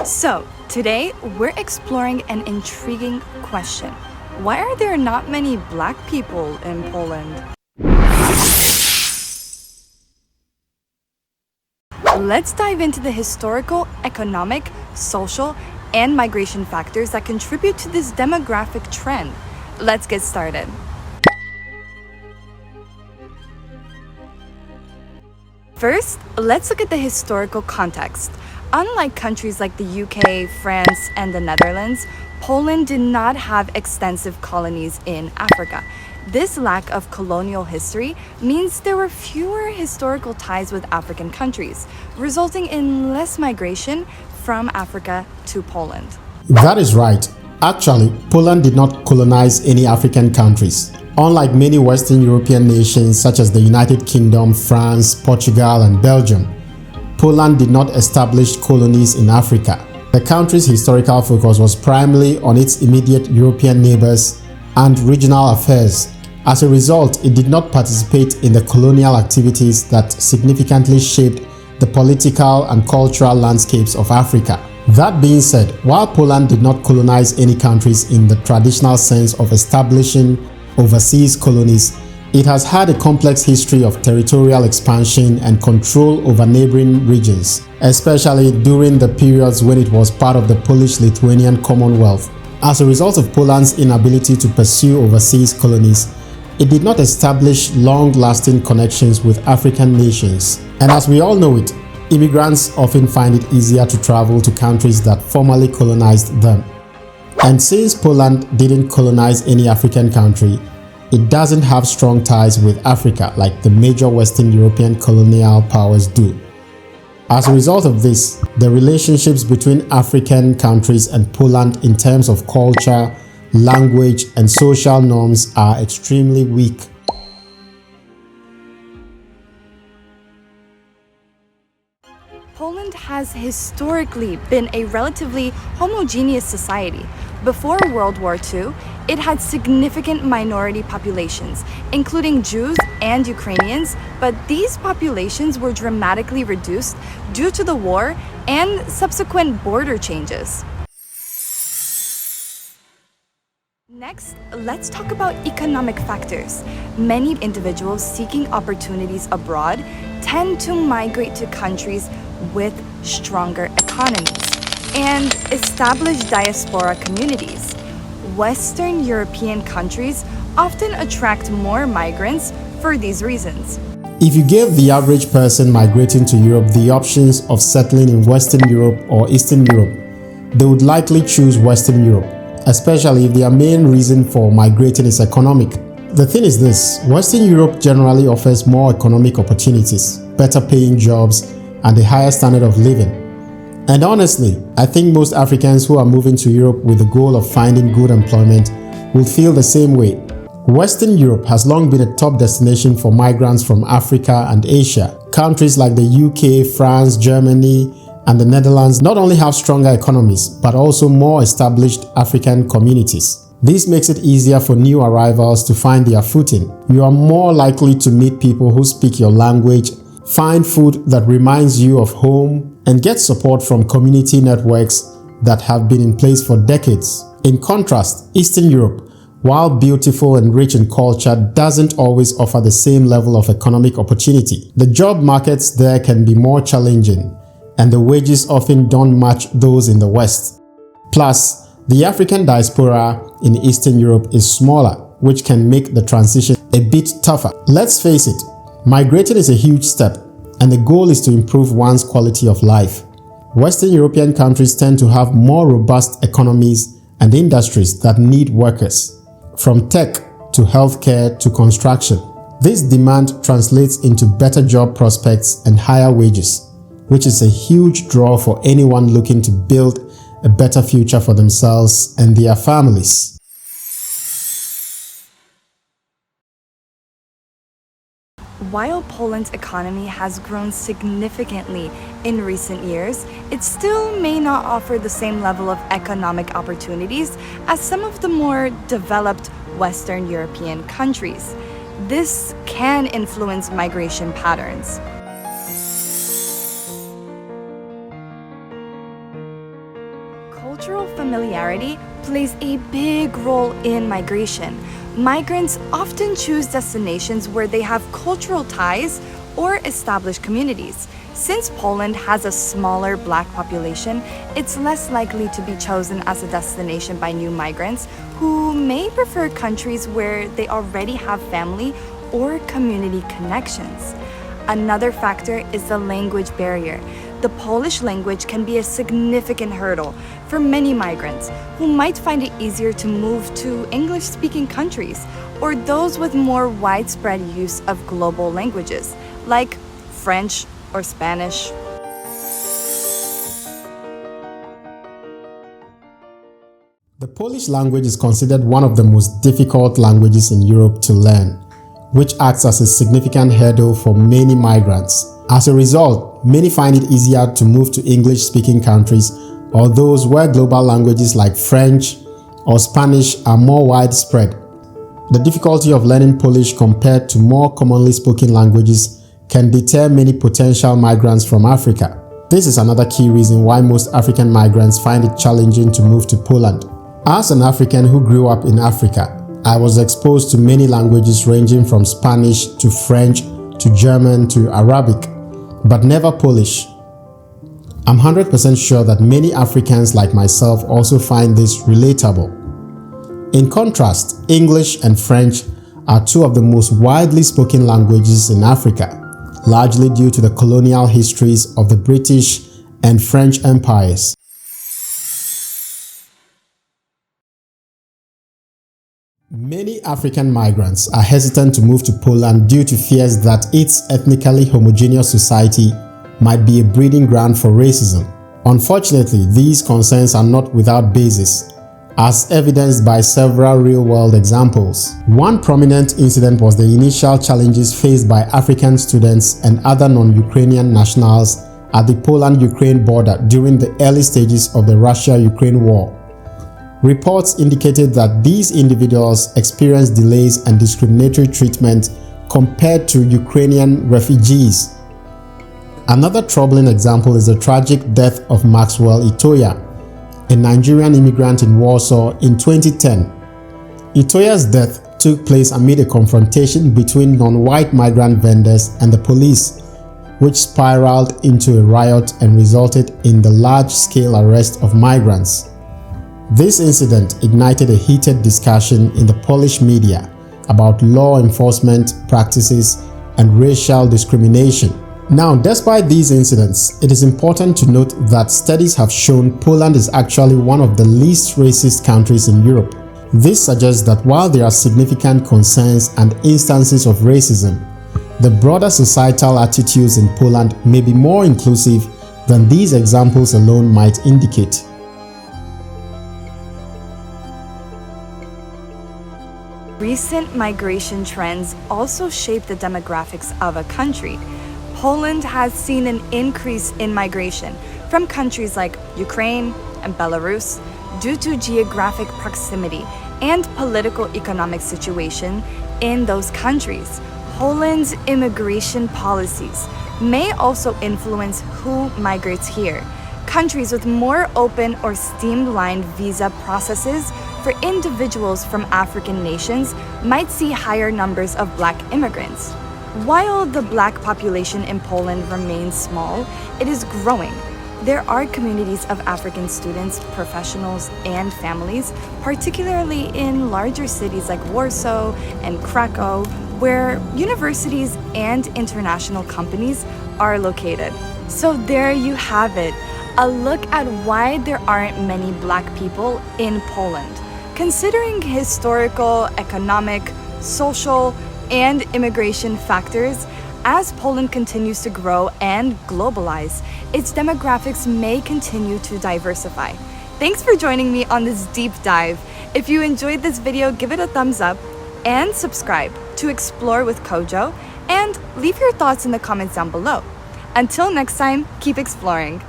So, today we're exploring an intriguing question. Why are there not many black people in Poland? Let's dive into the historical, economic, social, and migration factors that contribute to this demographic trend. Let's get started. First, let's look at the historical context. Unlike countries like the UK, France, and the Netherlands, Poland did not have extensive colonies in Africa. This lack of colonial history means there were fewer historical ties with African countries, resulting in less migration from Africa to Poland. That is right. Actually, Poland did not colonize any African countries. Unlike many Western European nations such as the United Kingdom, France, Portugal, and Belgium, Poland did not establish colonies in Africa. The country's historical focus was primarily on its immediate European neighbors and regional affairs. As a result, it did not participate in the colonial activities that significantly shaped the political and cultural landscapes of Africa. That being said, while Poland did not colonize any countries in the traditional sense of establishing overseas colonies, it has had a complex history of territorial expansion and control over neighboring regions, especially during the periods when it was part of the Polish-Lithuanian Commonwealth. As a result of Poland's inability to pursue overseas colonies, it did not establish long-lasting connections with African nations. And as we all know it, immigrants often find it easier to travel to countries that formerly colonized them. And since Poland didn't colonize any African country, it doesn't have strong ties with Africa like the major Western European colonial powers do. As a result of this, the relationships between African countries and Poland in terms of culture, language, and social norms are extremely weak. Poland has historically been a relatively homogeneous society. Before World War II, it had significant minority populations, including Jews and Ukrainians, but these populations were dramatically reduced due to the war and subsequent border changes. Next, let's talk about economic factors. Many individuals seeking opportunities abroad tend to migrate to countries with stronger economies and establish diaspora communities. Western European countries often attract more migrants for these reasons. If you gave the average person migrating to Europe the options of settling in Western Europe or Eastern Europe, they would likely choose Western Europe, especially if their main reason for migrating is economic. The thing is this: Western Europe generally offers more economic opportunities, better paying jobs, and a higher standard of living. And honestly, I think most Africans who are moving to Europe with the goal of finding good employment will feel the same way. Western Europe has long been a top destination for migrants from Africa and Asia. Countries like the UK, France, Germany, and the Netherlands not only have stronger economies, but also more established African communities. This makes it easier for new arrivals to find their footing. You are more likely to meet people who speak your language, find food that reminds you of home, and get support from community networks that have been in place for decades. In contrast, Eastern Europe, while beautiful and rich in culture, doesn't always offer the same level of economic opportunity. The job markets there can be more challenging, and the wages often don't match those in the West. Plus, the African diaspora in Eastern Europe is smaller, which can make the transition a bit tougher. Let's face it, migrating is a huge step, and the goal is to improve one's quality of life. Western European countries tend to have more robust economies and industries that need workers, from tech to healthcare to construction. This demand translates into better job prospects and higher wages, which is a huge draw for anyone looking to build a better future for themselves and their families. While Poland's economy has grown significantly in recent years, it still may not offer the same level of economic opportunities as some of the more developed Western European countries. This can influence migration patterns. Cultural familiarity plays a big role in migration. Migrants often choose destinations where they have cultural ties or established communities. Since Poland has a smaller Black population, it's less likely to be chosen as a destination by new migrants who may prefer countries where they already have family or community connections. Another factor is the language barrier. The Polish language can be a significant hurdle for many migrants who might find it easier to move to English-speaking countries or those with more widespread use of global languages, like French or Spanish. The Polish language is considered one of the most difficult languages in Europe to learn, which acts as a significant hurdle for many migrants. As a result, many find it easier to move to English-speaking countries or those where global languages like French or Spanish are more widespread. The difficulty of learning Polish compared to more commonly spoken languages can deter many potential migrants from Africa. This is another key reason why most African migrants find it challenging to move to Poland. As an African who grew up in Africa, I was exposed to many languages ranging from Spanish to French to German to Arabic, but never Polish. I'm 100% sure that many Africans like myself also find this relatable. In contrast, English and French are two of the most widely spoken languages in Africa, largely due to the colonial histories of the British and French empires. Many African migrants are hesitant to move to Poland due to fears that its ethnically homogeneous society might be a breeding ground for racism. Unfortunately, these concerns are not without basis, as evidenced by several real-world examples. One prominent incident was the initial challenges faced by African students and other non-Ukrainian nationals at the Poland-Ukraine border during the early stages of the Russia-Ukraine war. Reports indicated that these individuals experienced delays and discriminatory treatment compared to Ukrainian refugees. Another troubling example is the tragic death of Maxwell Itoya, a Nigerian immigrant in Warsaw in 2010. Itoya's death took place amid a confrontation between non-white migrant vendors and the police, which spiraled into a riot and resulted in the large-scale arrest of migrants. This incident ignited a heated discussion in the Polish media about law enforcement practices and racial discrimination. Now, despite these incidents, it is important to note that studies have shown Poland is actually one of the least racist countries in Europe. This suggests that while there are significant concerns and instances of racism, the broader societal attitudes in Poland may be more inclusive than these examples alone might indicate. Recent migration trends also shape the demographics of a country. Poland has seen an increase in migration from countries like Ukraine and Belarus due to geographic proximity and political economic situation in those countries. Poland's immigration policies may also influence who migrates here. Countries with more open or streamlined visa processes for individuals from African nations might see higher numbers of Black immigrants. While the Black population in Poland remains small, it is growing. There are communities of African students, professionals, and families, particularly in larger cities like Warsaw and Krakow, where universities and international companies are located. So there you have it, a look at why there aren't many Black people in Poland. Considering historical, economic, social, and immigration factors, as Poland continues to grow and globalize, its demographics may continue to diversify. Thanks for joining me on this deep dive. If you enjoyed this video, give it a thumbs up and subscribe to explore with Kojo, and leave your thoughts in the comments down below. Until next time, keep exploring.